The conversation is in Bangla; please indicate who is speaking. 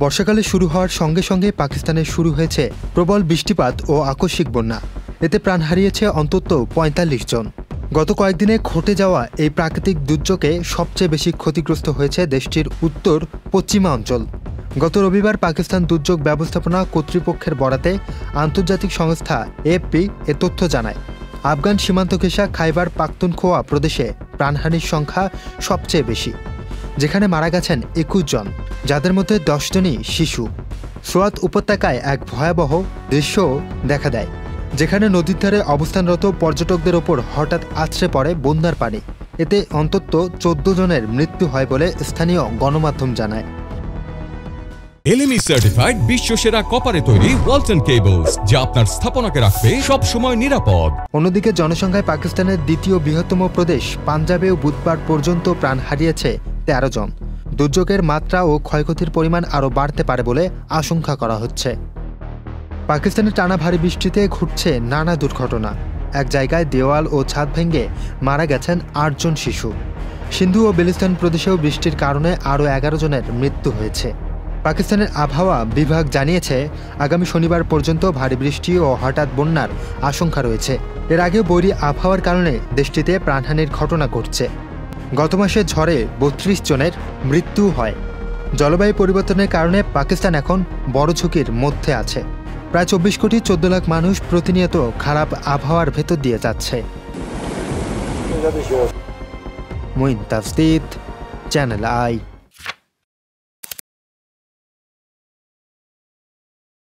Speaker 1: বর্ষাকালে শুরু হওয়ার সঙ্গে সঙ্গে পাকিস্তানে শুরু হয়েছে প্রবল বৃষ্টিপাত ও আকস্মিক বন্যা। এতে প্রাণ হারিয়েছে অন্তত ৪৫ জন। গত কয়েকদিনে ঘটে যাওয়া এই প্রাকৃতিক দুর্যোগে সবচেয়ে বেশি ক্ষতিগ্রস্ত হয়েছে দেশটির উত্তর পশ্চিমা অঞ্চল। গত রবিবার পাকিস্তান দুর্যোগ ব্যবস্থাপনা কর্তৃপক্ষের বরাতে আন্তর্জাতিক সংস্থা এএফপি এ তথ্য জানায়। আফগান সীমান্ত ঘেঁষা খাইবার পাখতুনখোয়া প্রদেশে প্রাণহানির সংখ্যা সবচেয়ে বেশি, যেখানে মারা গেছেন ২১ জন, যাদের মধ্যে ১০ জনই শিশু। সোয়াত উপত্যকায় এক ভয়াবহ দৃশ্যও দেখা দেয়, যেখানে নদীর ধারে অবস্থানরত পর্যটকদের ওপর হঠাৎ আছড়ে পড়ে বন্যার পানি। এতে অন্তত ১৪ জনের মৃত্যু হয় বলে স্থানীয় গণমাধ্যম জানায়।
Speaker 2: এলএমই সার্টিফাইড বিশ্বসেরা কপারে তৈরি ওয়ালটন কেবলস, যা আপনার স্থাপনাকে রাখবে সব সময় নিরাপদ।
Speaker 1: অন্যদিকে জনসংখ্যায় পাকিস্তানের দ্বিতীয় বৃহত্তম প্রদেশ পাঞ্জাবেও বুধবার পর্যন্ত প্রাণ হারিয়েছে ১৩ জন। দুর্যোগের মাত্রা ও ক্ষয়ক্ষতির পরিমাণ আরও বাড়তে পারে বলে আশঙ্কা করা হচ্ছে। পাকিস্তানের টানা ভারী বৃষ্টিতে ঘটছে নানা দুর্ঘটনা। এক জায়গায় দেওয়াল ও ছাদ ভেঙে মারা গেছেন ৮ জন শিশু। সিন্ধু ও বেলুচিস্তান প্রদেশেও বৃষ্টির কারণে আরও ১১ জনের মৃত্যু হয়েছে। পাকিস্তানের আবহাওয়া বিভাগ জানিয়েছে, আগামী শনিবার পর্যন্ত ভারী বৃষ্টি ও হঠাৎ বন্যার আশঙ্কা রয়েছে। এর আগে বৈরী আবহাওয়ার কারণে দেশটিতে প্রাণহানির ঘটনা ঘটছে। গত মাসে ঝড়ে ৩২ জনের মৃত্যু হয়। জলবায়ু পরিবর্তনের কারণে পাকিস্তান এখন বড় ঝুঁকির মধ্যে আছে। প্রায় ২৪ কোটি ১৪ লাখ মানুষ প্রতিনিয়ত খারাপ আবহাওয়ার ভেতর দিয়ে যাচ্ছে। Muin Tasdid, channel I.